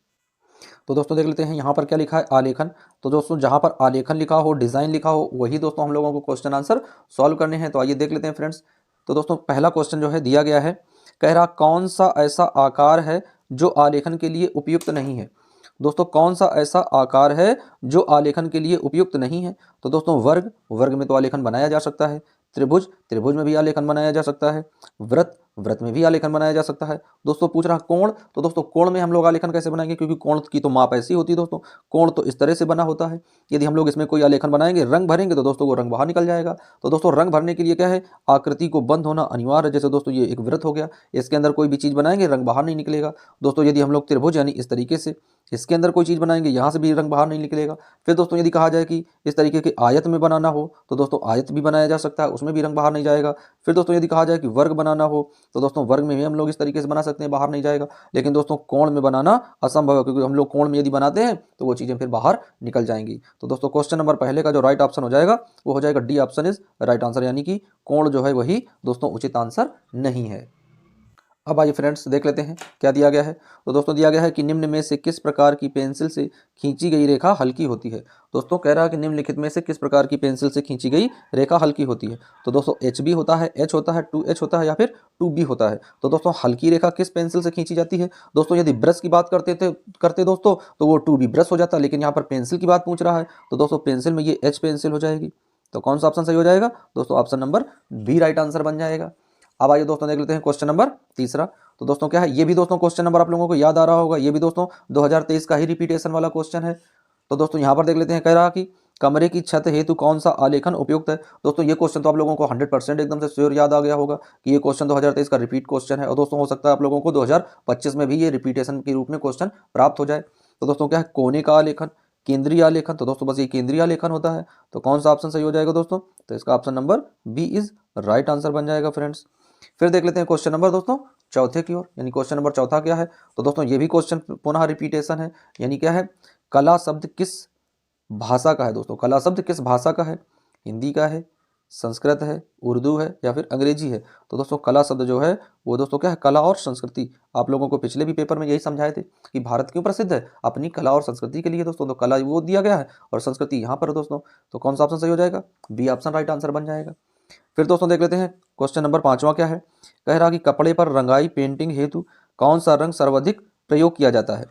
तो दोस्तों देख लेते हैं यहाँ पर क्या लिखा है, आलेखन। तो दोस्तों जहाँ पर आलेखन लिखा हो, डिज़ाइन लिखा हो, वही दोस्तों हम लोगों को क्वेश्चन आंसर सॉल्व करने हैं। तो आइए देख लेते हैं फ्रेंड्स। तो दोस्तों पहला क्वेश्चन जो है दिया गया है, कह रहा कौन सा ऐसा आकार है जो आलेखन के लिए उपयुक्त नहीं है। दोस्तों कौन सा ऐसा आकार है जो आलेखन के लिए उपयुक्त नहीं है। तो दोस्तों वर्ग, वर्ग में तो आलेखन बनाया जा सकता है। त्रिभुज, त्रिभुज में भी आलेखन बनाया जा सकता है। वृत्त, वृत्त में भी आलेखन बनाया जा सकता है। दोस्तों पूछ रहा कोण, तो दोस्तों कोण में हम लोग आलेखन कैसे बनाएंगे, क्योंकि कोण की तो माप ऐसी होती है दोस्तों, कोण तो इस तरह से बना होता है। यदि हम लोग इसमें कोई आलेखन बनाएंगे, रंग भरेंगे, तो दोस्तों वो रंग बाहर निकल जाएगा। तो दोस्तों रंग भरने के लिए क्या है, आकृति को बंद होना अनिवार्य है। जैसे दोस्तों ये एक वृत्त हो गया, इसके अंदर कोई भी चीज़ बनाएंगे रंग बाहर नहीं निकलेगा। दोस्तों यदि हम लोग त्रिभुज यानी इस तरीके से इसके अंदर कोई चीज़ बनाएंगे, यहाँ से भी रंग बाहर नहीं निकलेगा। फिर दोस्तों यदि कहा जाए कि इस तरीके के आयत में बनाना हो, तो दोस्तों आयत भी बनाया जा सकता है, उसमें भी रंग बाहर नहीं जाएगा। फिर दोस्तों यदि कहा जाए कि वर्ग बनाना हो, तो दोस्तों वर्ग में भी हम लोग इस तरीके से बना सकते हैं, बाहर नहीं जाएगा। लेकिन दोस्तों कोण में बनाना असंभव है, क्योंकि हम लोग कोण में यदि बनाते हैं तो वो चीज़ें फिर बाहर निकल जाएंगी। तो दोस्तों क्वेश्चन नंबर पहले का जो राइट ऑप्शन हो जाएगा वो हो जाएगा D option is right answer, यानी कि कोण जो है वही दोस्तों उचित आंसर नहीं है। अब आइए फ्रेंड्स देख लेते हैं क्या दिया गया है। तो दोस्तों दिया गया है कि निम्न में से किस प्रकार की पेंसिल से खींची गई रेखा हल्की होती है। दोस्तों कह रहा है कि निम्नलिखित में से किस प्रकार की पेंसिल से खींची गई रेखा हल्की होती है। तो दोस्तों एच बी होता है, एच होता है, 2H होता है, या फिर 2B होता है। तो दोस्तों हल्की रेखा किस पेंसिल से खींची जाती है। दोस्तों यदि ब्रश की बात करते दोस्तों तो वो 2B ब्रश हो जाता है, लेकिन यहाँ पर पेंसिल की बात पूछ रहा है तो दोस्तों पेंसिल में ये H पेंसिल हो जाएगी। तो कौन सा ऑप्शन सही हो जाएगा दोस्तों, option number B right answer बन जाएगा। अब आइए दोस्तों देख लेते हैं क्वेश्चन नंबर तीसरा। तो दोस्तों क्या है, ये भी दोस्तों क्वेश्चन नंबर आप लोगों को याद आ रहा होगा, ये भी दोस्तों 2023 का ही रिपीटेशन वाला क्वेश्चन है। तो दोस्तों यहाँ पर देख लेते हैं, कह रहा कि कमरे की छत हेतु कौन सा आलेखन उपयुक्त है। दोस्तों ये क्वेश्चन तो आप लोगों को 100% एकदम से श्योर याद आ गया होगा कि ये क्वेश्चन 2023 का रिपीट क्वेश्चन है, और दोस्तों हो सकता है आप लोगों को 2025 में भी ये रिपीटेशन के रूप में क्वेश्चन प्राप्त हो जाए। तो दोस्तों क्या है, कोने का आलेखन, केंद्रीय आलेखन। तो दोस्तों बस ये केंद्रीय आलेखन होता है। तो कौन सा ऑप्शन सही हो जाएगा दोस्तों, तो इसका option number B is right answer बन जाएगा फ्रेंड्स। फिर देख लेते हैं क्वेश्चन नंबर दोस्तों चौथे की ओर, यानी क्वेश्चन नंबर चौथा क्या है। तो दोस्तों ये भी क्वेश्चन पुनः रिपीटेशन है, यानी क्या है, कला शब्द किस भाषा का है। दोस्तों कला शब्द किस भाषा का है, हिंदी का है, संस्कृत है, उर्दू है, या फिर अंग्रेजी है। तो दोस्तों कला शब्द जो है वो दोस्तों क्या है, कला और संस्कृति। आप लोगों को पिछले भी पेपर में यही समझाए थे कि भारत क्यों प्रसिद्ध है, अपनी कला और संस्कृति के लिए दोस्तों। तो कला वो दिया गया है और संस्कृति यहाँ पर दोस्तों। तो कौन सा ऑप्शन सही हो जाएगा, बी ऑप्शन राइट आंसर बन जाएगा। फिर दोस्तों देख लेते हैं क्वेश्चन नंबर पांचवा क्या है, कह रहा कि कपड़े पर रंगाई पेंटिंग हेतु कौन सा रंग सर्वाधिक प्रयोग किया जाता है।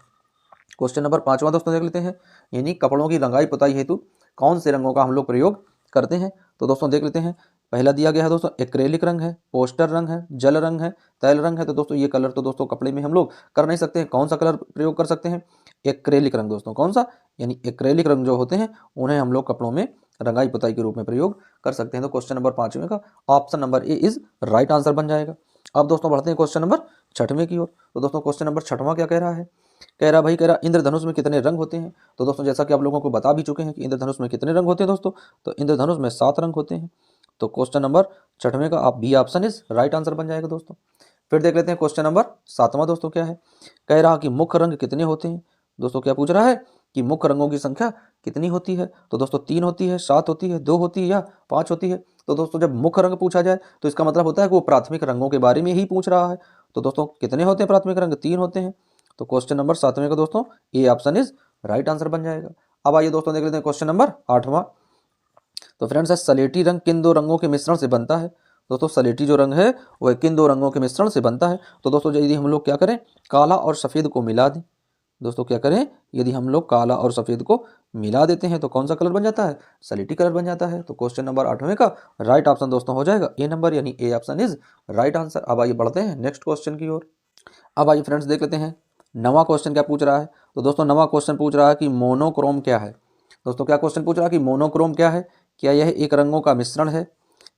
क्वेश्चन नंबर पांचवा दोस्तों देख लेते हैं, यानी कपड़ों की रंगाई पुताई हेतु कौन से रंगों का हम लोग प्रयोग करते हैं। तो दोस्तों देख लेते हैं, पहला दिया गया है दोस्तों एक्रेलिक रंग है, पोस्टर रंग है, जल रंग है, तैल रंग है। तो दोस्तों ये कलर तो दोस्तों कपड़े में हम लोग कर नहीं सकते हैं, कौन सा कलर प्रयोग कर सकते हैं, एक्रेलिक रंग दोस्तों। कौन सा, यानी एक्रेलिक रंग जो होते हैं उन्हें हम लोग कपड़ों में रंगाई पुताई के रूप में प्रयोग कर सकते हैं। तो क्वेश्चन नंबर पांचवें का option number A is right answer बन जाएगा। अब दोस्तों बढ़ते हैं क्वेश्चन नंबर छठवें की ओर। तो दोस्तों क्वेश्चन नंबर छठवां क्या कह रहा है, कह रहा इंद्रधनुष में कितने रंग होते हैं। तो दोस्तों जैसा कि आप लोगों को बता भी चुके हैं कि इंद्रधनुष में कितने रंग होते हैं दोस्तों, तो इंद्रधनुष में 7 रंग होते हैं। तो क्वेश्चन नंबर छठवें का आप B option is right answer बन जाएगा दोस्तों। फिर देख लेते हैं क्वेश्चन नंबर सातवां दोस्तों क्या है, कह रहा कि मुख्य रंग कितने होते हैं। दोस्तों क्या पूछ रहा है कि मुख्य रंगों की संख्या कितनी होती है। तो दोस्तों 3 होती है, 7 होती है, 2 होती है, या 5 होती है। तो दोस्तों जब मुख्य रंग पूछा जाए तो इसका मतलब होता है कि वो प्राथमिक रंगों के बारे में ही पूछ रहा है। तो दोस्तों कितने होते हैं प्राथमिक रंग, 3 होते हैं। तो क्वेश्चन नंबर सातवें का दोस्तों A option is right answer बन जाएगा। अब आइए दोस्तों देख लेते हैं क्वेश्चन नंबर आठवां। तो फ्रेंड्स सलेटी रंग किन 2 रंगों के मिश्रण से बनता है। दोस्तों सलेटी जो रंग है वह किन 2 रंगों के मिश्रण से बनता है। तो दोस्तों यदि हम लोग क्या करें, काला और सफ़ेद को मिला दें। दोस्तों क्या करें, यदि हम लोग काला और सफ़ेद को मिला देते हैं तो कौन सा कलर बन जाता है, सलेटी कलर बन जाता है। तो क्वेश्चन नंबर 8वें का राइट ऑप्शन दोस्तों हो जाएगा ए नंबर, यानी A option is right answer. अब आइए बढ़ते हैं नेक्स्ट क्वेश्चन की ओर। अब आइए फ्रेंड्स देख लेते हैं नवा क्वेश्चन क्या पूछ रहा है। तो दोस्तों नवा क्वेश्चन पूछ रहा है कि मोनोक्रोम क्या है। दोस्तों क्या क्वेश्चन पूछ रहा है कि मोनोक्रोम क्या है, क्या यह एक रंगों का मिश्रण है,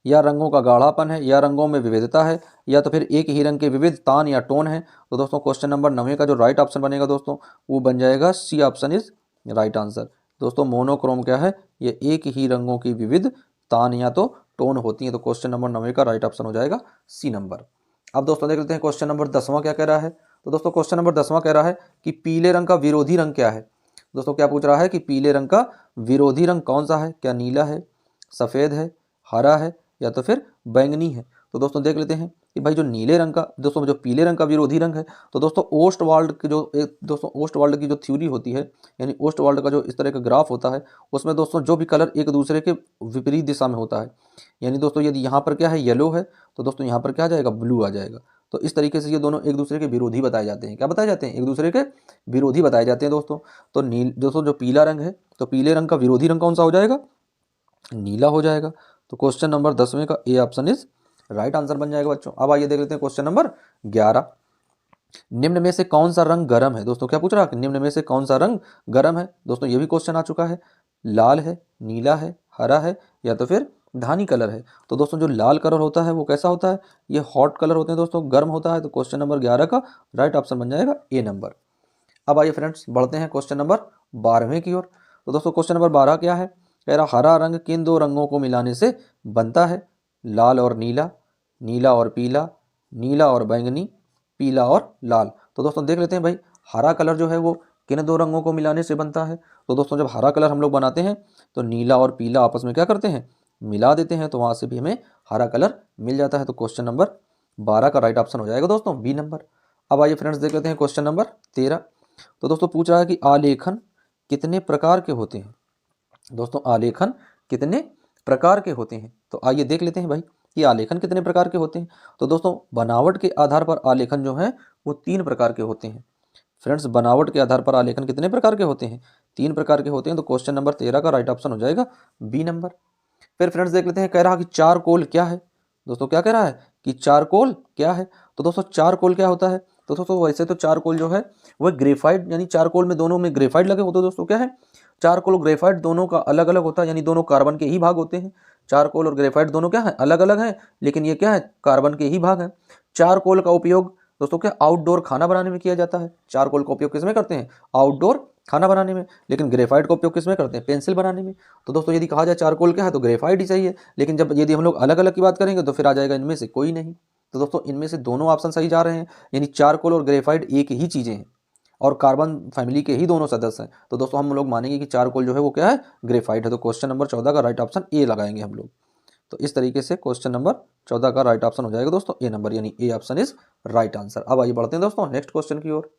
या रंगों का गाढ़ापन है, या रंगों में विविधता है, या तो फिर एक ही रंग के विविध तान या टोन है। तो दोस्तों क्वेश्चन नंबर 9 का जो राइट ऑप्शन बनेगा दोस्तों वो बन जाएगा C option is right answer. दोस्तों मोनोक्रोम क्या है, ये एक ही रंगों की विविध तान या तो टोन होती है। तो क्वेश्चन नंबर 9 का राइट ऑप्शन हो जाएगा सी नंबर। अब दोस्तों देख लेते हैं क्वेश्चन नंबर 10वां क्या कह रहा है। तो दोस्तों क्वेश्चन नंबर 10वां कह रहा है कि पीले रंग का विरोधी रंग क्या है। दोस्तों क्या पूछ रहा है कि पीले रंग का विरोधी रंग कौन सा है, क्या नीला है, सफ़ेद है, हरा है, या तो फिर बैंगनी है। तो दोस्तों देख लेते हैं कि भाई जो नीले रंग का दोस्तों जो पीले रंग का विरोधी रंग है, तो दोस्तों ओस्टवाल्ड की जो दोस्तों ओस्टवाल्ड की जो थ्योरी होती है, यानी ओस्टवाल्ड का जो इस तरह का ग्राफ होता है, उसमें दोस्तों जो भी कलर एक दूसरे के विपरीत दिशा में होता है, यानी दोस्तों यदि यहाँ पर क्या है येलो है तो दोस्तों यहाँ पर क्या आ जाएगा, ब्लू आ जाएगा। तो इस तरीके से ये दोनों एक दूसरे के विरोधी बताए जाते हैं। क्या बताए जाते हैं, एक दूसरे के विरोधी बताए जाते हैं दोस्तों। तो दोस्तों जो पीला रंग है, तो पीले रंग का विरोधी रंग कौन सा हो जाएगा, नीला हो जाएगा। तो क्वेश्चन नंबर 10वें का A option is right answer बन जाएगा बच्चों। अब आइए देख लेते हैं क्वेश्चन नंबर 11। निम्न में से कौन सा रंग गर्म है। दोस्तों क्या पूछ रहा है, निम्न में से कौन सा रंग गर्म है। दोस्तों ये भी क्वेश्चन आ चुका है, लाल है, नीला है, हरा है, या तो फिर धानी कलर है। तो दोस्तों जो लाल कलर होता है वो कैसा होता है, ये हॉट कलर होते हैं दोस्तों, गर्म होता है। तो क्वेश्चन नंबर 11 का राइट ऑप्शन बन जाएगा ए नंबर। अब आइए फ्रेंड्स बढ़ते हैं क्वेश्चन नंबर 12वें की ओर। तो दोस्तों क्वेश्चन नंबर 12 क्या है, कह रहा हरा रंग किन दो रंगों को मिलाने से बनता है, लाल और नीला, नीला और पीला, नीला और बैंगनी, पीला और लाल। तो दोस्तों देख लेते हैं भाई हरा कलर जो है वो किन दो रंगों को मिलाने से बनता है। तो दोस्तों जब हरा कलर हम लोग बनाते हैं तो नीला और पीला आपस में क्या करते हैं, मिला देते हैं, तो वहाँ से भी हमें हरा कलर मिल जाता है। तो क्वेश्चन नंबर 12 का राइट ऑप्शन हो जाएगा दोस्तों बी नंबर। अब आइए फ्रेंड्स देख लेते हैं क्वेश्चन नंबर 13। तो दोस्तों पूछ रहा है कि आलेखन कितने प्रकार के होते हैं। दोस्तों आलेखन कितने प्रकार के होते हैं, तो आइए देख लेते हैं भाई कि आलेखन कितने प्रकार के होते हैं। तो दोस्तों बनावट के आधार पर आलेखन जो है वो 3 प्रकार के होते हैं। फ्रेंड्स बनावट के आधार पर आलेखन कितने प्रकार के होते हैं, 3 प्रकार के होते हैं। तो क्वेश्चन नंबर 13 का राइट ऑप्शन हो जाएगा बी नंबर। फिर फ्रेंड्स देख लेते हैं, कह रहा कि चारकोल क्या है। दोस्तों क्या कह रहा है कि चारकोल क्या है। तो दोस्तों चारकोल क्या होता है, तो दोस्तों वैसे तो चारकोल जो है वह ग्रेफाइट, यानी चारकोल में दोनों में ग्रेफाइट लगे होते हैं। दोस्तों क्या है, चारकोल और ग्रेफाइट दोनों का अलग अलग होता है, यानी दोनों कार्बन के ही भाग होते हैं। चारकोल और ग्रेफाइट दोनों क्या है, अलग अलग हैं, लेकिन ये क्या है, कार्बन के ही भाग हैं। चारकोल का उपयोग दोस्तों क्या आउटडोर खाना बनाने में किया जाता है। चारकोल का उपयोग किसमें करते हैं, आउटडोर खाना बनाने में। लेकिन ग्रेफाइट का उपयोग किसमें करते हैं, पेंसिल बनाने में। तो दोस्तों यदि कहा जाए चारकोल क्या है तो ग्रेफाइट ही चाहिए, लेकिन जब यदि हम लोग अलग अलग की बात करेंगे तो फिर आ जाएगा इनमें से कोई नहीं। तो दोस्तों इनमें से दोनों ऑप्शन सही जा रहे हैं, यानी चारकोल और ग्रेफाइट एक ही चीज़ें हैं और कार्बन फैमिली के ही दोनों सदस्य हैं। तो दोस्तों हम लोग मानेंगे कि चारकोल जो है वो क्या है, ग्रेफाइट है। तो क्वेश्चन नंबर 14 का राइट ऑप्शन ए लगाएंगे हम लोग। तो इस तरीके से क्वेश्चन नंबर 14 का राइट ऑप्शन हो जाएगा दोस्तों ए नंबर, यानी A option is right answer. अब आइए बढ़ते हैं दोस्तों नेक्स्ट क्वेश्चन की ओर।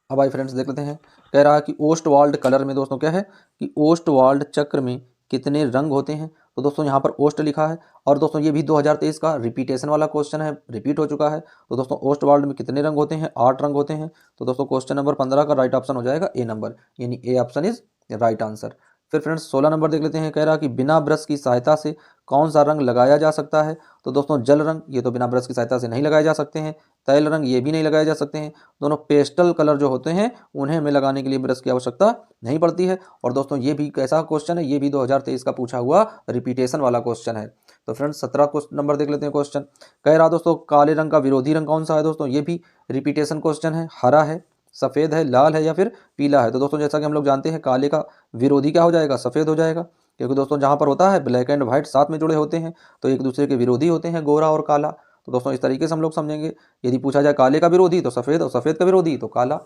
अब आइए फ्रेंड्स देख लेते हैं, कह रहा है कि ओस्टवाल्ड कलर में दोस्तों क्या है कि ओस्टवाल्ड चक्र में कितने रंग होते हैं। तो दोस्तों यहाँ पर ओस्ट लिखा है और दोस्तों ये भी 2023 का रिपीटेशन वाला क्वेश्चन है, रिपीट हो चुका है। तो दोस्तों ओस्टवाल्ड में कितने रंग होते हैं, 8 रंग होते हैं। तो दोस्तों क्वेश्चन नंबर 15 का राइट ऑप्शन हो जाएगा ए नंबर, यानी A option is right answer. फिर फ्रेंड्स 16 नंबर देख लेते हैं, कह रहा कि बिना ब्रश की सहायता से कौन सा रंग लगाया जा सकता है। तो दोस्तों जल रंग ये तो बिना ब्रश की सहायता से नहीं लगाए जा सकते हैं, तैल रंग ये भी नहीं लगाए जा सकते हैं। दोनों पेस्टल कलर जो होते हैं उन्हें हमें लगाने के लिए ब्रश की आवश्यकता नहीं पड़ती है। और दोस्तों ये भी कैसा क्वेश्चन है, ये भी 2023 का पूछा हुआ रिपीटेशन वाला क्वेश्चन है। तो फ्रेंड्स 17 नंबर देख लेते हैं क्वेश्चन, कह रहा दोस्तों काले रंग का विरोधी रंग कौन सा है। दोस्तों ये भी रिपीटेशन क्वेश्चन है, हरा है, सफ़ेद है, लाल है, या फिर पीला है। तो दोस्तों जैसा कि हम लोग जानते हैं काले का विरोधी क्या हो जाएगा, सफ़ेद हो जाएगा, क्योंकि दोस्तों जहाँ पर होता है ब्लैक एंड व्हाइट साथ में जुड़े होते हैं तो एक दूसरे के विरोधी होते हैं, गोरा और काला। तो दोस्तों इस तरीके से हम लोग समझेंगे, यदि पूछा जाए काले का विरोधी तो सफ़ेद और सफ़ेद का विरोधी तो काला।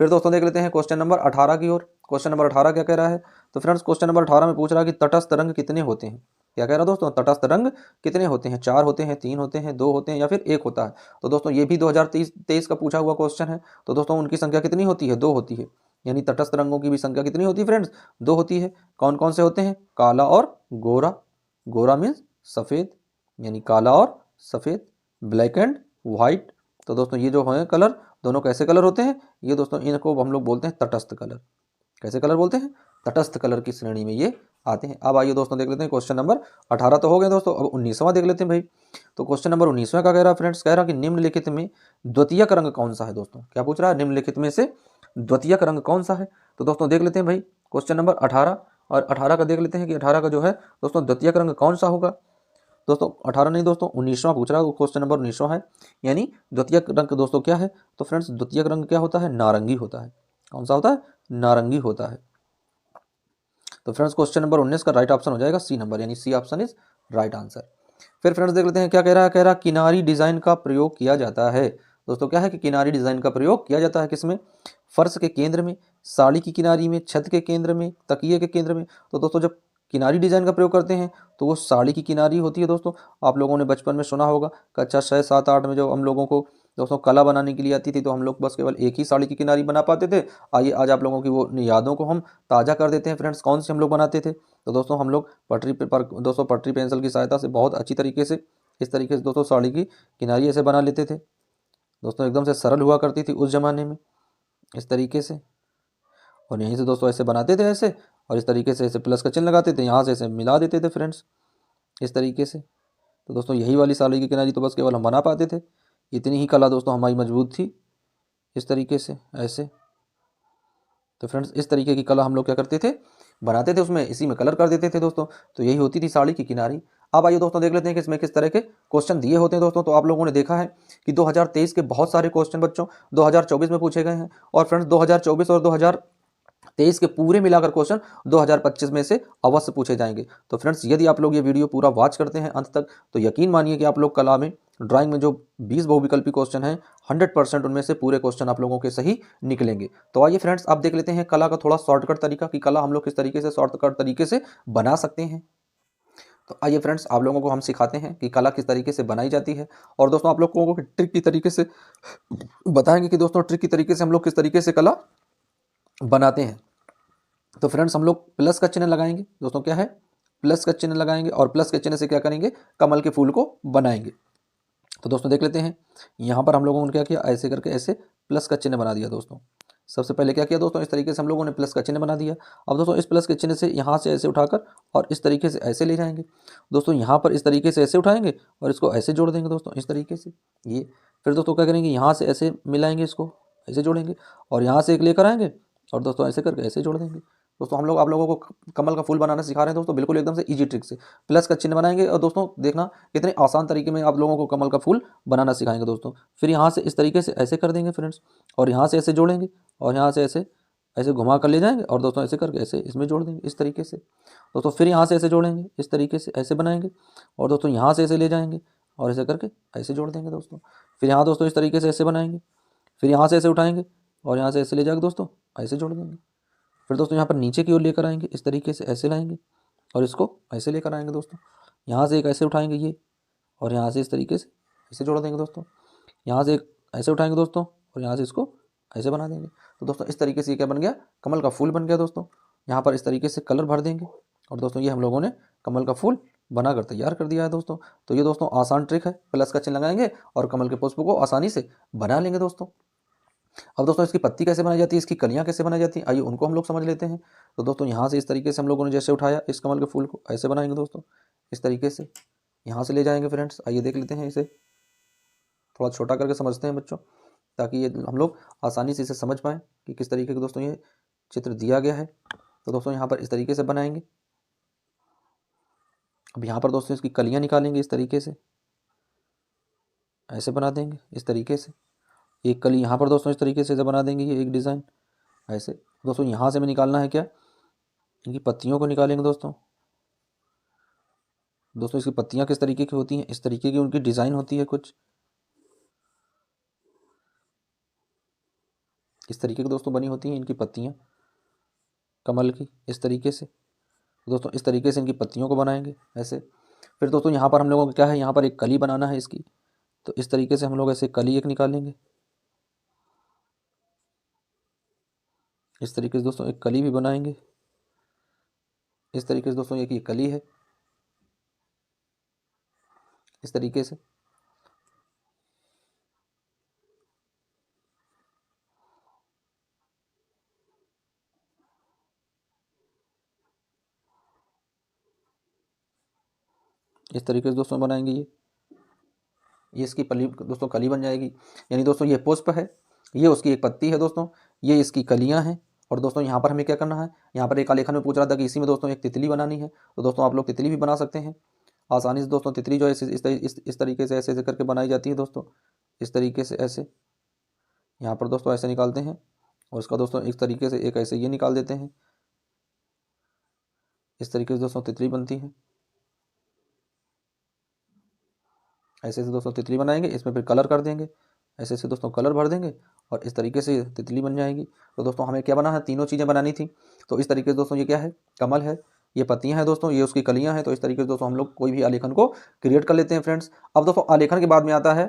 फिर दोस्तों देख लेते हैं क्वेश्चन नंबर 18 की ओर। क्वेश्चन नंबर 18 क्या कह रहा है, तो फ्रेंड्स क्वेश्चन नंबर 18 में पूछ रहा है कि तटस्थ रंग कितने होते हैं। क्या कह रहा है दोस्तों, तटस्थ रंग कितने होते हैं, 4 होते हैं, 3 होते हैं, 2 होते हैं, या फिर 1 होता है। तो दोस्तों ये भी 2023 का पूछा हुआ क्वेश्चन है। तो दोस्तों उनकी संख्या कितनी होती है, 2 होती है, यानी तटस्थ रंगों की भी संख्या कितनी होती है फ्रेंड्स, 2 होती है। कौन कौन से होते हैं, काला और गोरा। गोरा मीन्स सफ़ेद, यानी काला और सफ़ेद, ब्लैक एंड वाइट। तो दोस्तों ये जो है कलर दोनों कैसे कलर होते हैं, ये दोस्तों इनको हम लोग बोलते हैं तटस्थ कलर। कैसे कलर बोलते हैं, तटस्थ कलर की श्रेणी में ये आते हैं। अब आइए दोस्तों देख लेते हैं क्वेश्चन नंबर 18 तो हो गए दोस्तों, अब 19वां देख लेते हैं भाई। तो क्वेश्चन नंबर 19वां का कह रहा है फ्रेंड्स, कह रहा कि निम्नलिखित में द्वितीयक रंग कौन सा है। दोस्तों क्या पूछ रहा है, निम्नलिखित में से द्वितीयक रंग कौन सा है। तो दोस्तों देख लेते हैं भाई क्वेश्चन नंबर 18 और 18 का देख लेते हैं कि 18 का जो है दोस्तों द्वितीयक रंग कौन सा होगा। दोस्तों 18 नहीं दोस्तों 19वां पूछ रहा है, क्वेश्चन नंबर 19वां है। यानी द्वितीयक रंग दोस्तों क्या है, तो फ्रेंड्स द्वितीयक रंग क्या होता है, नारंगी होता है। कौन सा होता है, नारंगी होता है। तो फ्रेंड्स क्वेश्चन नंबर 19 का राइट ऑप्शन हो जाएगा सी नंबर, यानी C option is right answer. फिर फ्रेंड्स देख लेते हैं क्या कह रहा है, कह रहा किनारी डिजाइन का प्रयोग किया जाता है। दोस्तों क्या है कि किनारी डिजाइन का प्रयोग किया जाता है किसमें, फर्श के केंद्र में, साड़ी की किनारी में, छत के केंद्र में, तकिए के केंद्र में। तो दोस्तों जब किनारी डिजाइन का प्रयोग करते हैं तो वो साड़ी की किनारी होती है। दोस्तों आप लोगों ने बचपन में सुना होगा, कक्षा 6, 7, 8 में जब हम लोगों को दोस्तों कला बनाने के लिए आती थी तो हम लोग बस केवल एक ही साड़ी की किनारी बना पाते थे। आइए आज आप लोगों की वो यादों को हम ताज़ा कर देते हैं फ्रेंड्स, कौन सी हम लोग बनाते थे। तो दोस्तों हम लोग पटरी पर दोस्तों पटरी पेंसिल की सहायता से बहुत अच्छी तरीके से इस तरीके से दोस्तों साड़ी की किनारी ऐसे बना लेते थे। दोस्तों एकदम से सरल हुआ करती थी उस जमाने में इस तरीके से, और यहीं से दोस्तों ऐसे बनाते थे ऐसे, और इस तरीके से ऐसे प्लस का चिन्ह लगाते थे, यहाँ से ऐसे मिला देते थे फ्रेंड्स इस तरीके से। तो दोस्तों यही वाली साड़ी की किनारी तो बस केवल हम बना पाते थे, इतनी ही कला दोस्तों हमारी मजबूत थी इस तरीके से ऐसे। तो फ्रेंड्स इस तरीके की कला हम लोग क्या करते थे, बनाते थे, उसमें इसी में कलर कर देते थे दोस्तों। तो यही होती थी साड़ी की किनारी। अब आइए दोस्तों देख लेते हैं कि इसमें किस तरह के क्वेश्चन दिए होते हैं दोस्तों। तो आप लोगों ने देखा है कि 2023 के बहुत सारे क्वेश्चन बच्चों 2024 में पूछे गए हैं, और फ्रेंड्स 2024 और 2023 के पूरे मिलाकर क्वेश्चन 2025 में से अवश्य पूछे जाएंगे। तो फ्रेंड्स यदि आप लोग ये वीडियो पूरा वॉच करते हैं अंत तक, तो यकीन मानिए कि आप लोग कला में ड्राइंग में जो 20 बहुविकल्पी क्वेश्चन हैं 100% उनमें से पूरे क्वेश्चन आप लोगों के सही निकलेंगे। तो आइए फ्रेंड्स आप देख लेते हैं कला का थोड़ा शॉर्टकट तरीका, कि कला हम लोग किस तरीके से शॉर्टकट तरीके से बना सकते हैं। तो आइए फ्रेंड्स आप लोगों को हम सिखाते हैं कि कला किस तरीके से बनाई जाती है, और दोस्तों आप लोगों को ट्रिक की तरीके से बताएंगे कि दोस्तों ट्रिक की तरीके से हम लोग किस तरीके से कला बनाते हैं। तो फ्रेंड्स हम लोग प्लस का चिन्ह लगाएंगे दोस्तों, क्या है, प्लस का चिन्ह लगाएंगे, और प्लस के चिन्ह से क्या करेंगे, कमल के फूल को बनाएंगे। तो दोस्तों देख लेते हैं, यहाँ पर हम लोगों ने क्या किया, ऐसे करके ऐसे प्लस का चिन्ह बना दिया दोस्तों। सबसे पहले क्या किया दोस्तों, इस तरीके से हम लोगों ने प्लस का चिन्ह बना दिया। अब दोस्तों इस प्लस के चिन्ह से यहाँ से ऐसे उठाकर और इस तरीके से ऐसे ले जाएंगे दोस्तों, यहाँ पर इस तरीके से ऐसे उठाएंगे और इसको ऐसे जोड़ देंगे दोस्तों इस तरीके से ये। फिर दोस्तों क्या करेंगे, यहाँ से ऐसे मिलाएंगे, इसको ऐसे जोड़ेंगे, और यहाँ से एक लेकर आएंगे और दोस्तों ऐसे करके ऐसे जोड़ देंगे। दोस्तों हम लोग आप लोगों को कमल का फूल बनाना सिखा रहे हैं दोस्तों, बिल्कुल एकदम से इजी ट्रिक से प्लस का चिन्ह बनाएंगे, और दोस्तों देखना कितने आसान तरीके में आप लोगों को कमल का फूल बनाना सिखाएंगे दोस्तों। फिर यहाँ से इस तरीके से ऐसे कर देंगे फ्रेंड्स, और यहाँ से ऐसे जोड़ेंगे, और यहाँ से ऐसे ऐसे घुमा कर ले जाएंगे, और दोस्तों ऐसे करके ऐसे इसमें जोड़ देंगे इस तरीके से दोस्तों। फिर यहाँ से ऐसे जोड़ेंगे इस तरीके से ऐसे बनाएंगे, और दोस्तों यहाँ से ऐसे ले जाएंगे और ऐसे करके ऐसे जोड़ देंगे दोस्तों। फिर यहाँ दोस्तों इस तरीके से ऐसे बनाएंगे, फिर यहाँ से ऐसे उठाएंगे और यहाँ से ऐसे ले जाकर दोस्तों ऐसे जोड़ देंगे। फिर दोस्तों यहाँ पर नीचे की ओर लेकर आएंगे, इस तरीके से ऐसे लाएंगे और इसको ऐसे लेकर आएंगे दोस्तों। यहाँ से एक ऐसे उठाएंगे ये, और यहाँ से इस तरीके से ऐसे जोड़ देंगे दोस्तों। यहाँ से एक ऐसे उठाएंगे दोस्तों, और यहाँ से इसको ऐसे बना देंगे। तो दोस्तों इस तरीके से ये क्या बन गया, कमल का फूल बन गया दोस्तों। यहाँ पर इस तरीके से कलर भर देंगे, और दोस्तों ये हम लोगों ने कमल का फूल बनाकर तैयार कर दिया है दोस्तों। तो ये दोस्तों आसान ट्रिक है, प्लस का चिन्ह लगाएंगे और कमल के पुष्प को आसानी से बना लेंगे दोस्तों। अब दोस्तों इसकी पत्ती कैसे बनाई जाती है, इसकी कलियां कैसे बनाई जाती हैं, आइए उनको हम लोग समझ लेते हैं। तो दोस्तों यहाँ से इस तरीके से हम लोगों ने जैसे उठाया इस कमल के फूल को ऐसे बनाएंगे दोस्तों, इस तरीके से यहाँ से ले जाएंगे फ्रेंड्स। आइए देख लेते हैं, इसे थोड़ा छोटा करके समझते हैं बच्चों, ताकि ये हम लोग आसानी से इसे समझ पाएँ कि किस तरीके का दोस्तों ये चित्र दिया गया है। तो दोस्तों यहाँ पर इस तरीके से बनाएंगे। अब यहाँ पर दोस्तों इसकी कलियाँ निकालेंगे, इस तरीके से ऐसे बना देंगे इस तरीके से। एक कली यहाँ पर दोस्तों इस तरीके से बना देंगे, ये एक डिज़ाइन ऐसे। दोस्तों यहाँ से हमें निकालना है क्या, इनकी पत्तियों को निकालेंगे दोस्तों। दोस्तों इसकी पत्तियाँ किस तरीके की होती हैं, इस तरीके की उनकी डिज़ाइन होती है कुछ इस तरीके की दोस्तों बनी होती हैं इनकी पत्तियाँ कमल की, इस तरीके से। दोस्तों इस तरीके से इनकी पत्तियों को बनाएंगे ऐसे। फिर दोस्तों यहाँ पर हम लोगों को क्या है, यहाँ पर एक कली बनाना है इसकी। तो इस तरीके से हम लोग ऐसे कली एक निकालेंगे, इस तरीके से दोस्तों एक कली भी बनाएंगे, इस तरीके से दोस्तों एक ये कली है इस तरीके से। इस तरीके से दोस्तों बनाएंगे ये इसकी पली दोस्तों कली बन जाएगी। यानी दोस्तों ये पुष्प है, ये उसकी एक पत्ती है दोस्तों, ये इसकी कलियां हैं। और दोस्तों यहाँ पर हमें क्या करना है, यहाँ पर एक आलेखन में पूछ रहा था कि इसी में दोस्तों एक तितली बनानी है। तो दोस्तों आप लोग तितली भी बना सकते हैं, आसानी से दोस्तों तितली जो है इस तरीके से ऐसे करके बनाई जाती है दोस्तों, इस तरीके से ऐसे यहाँ पर दोस्तों ऐसे निकालते हैं, और इसका दोस्तों इस तरीके से एक ऐसे ये निकाल देते हैं। इस तरीके से दोस्तों तितली बनती है। ऐसे से दोस्तों तितली बनाएंगे, इसमें फिर कलर कर देंगे, ऐसे से दोस्तों कलर भर देंगे और इस तरीके से तितली बन जाएगी। तो दोस्तों हमें क्या बना है, तीनों चीज़ें बनानी थी। तो इस तरीके से दोस्तों ये क्या है, कमल है, ये पत्तियां हैं दोस्तों, ये उसकी कलियां हैं। तो इस तरीके से दोस्तों हम लोग कोई भी आलेखन को क्रिएट कर लेते हैं फ्रेंड्स। अब दोस्तों आलेखन के बाद में आता है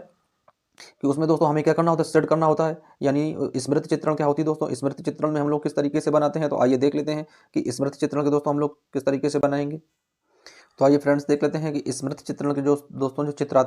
कि उसमें दोस्तों हमें क्या करना होता है, सेट करना होता है, यानी स्मृति चित्रण क्या होती है दोस्तों। स्मृति चित्रण में हम लोग किस तरीके से बनाते हैं, तो आइए देख लेते हैं कि स्मृति चित्रण के दोस्तों हम लोग किस तरीके से बनाएंगे। तो आइए फ्रेंड्स देख लेते हैं कि स्मृति चित्रण के जो दोस्तों जो चित्र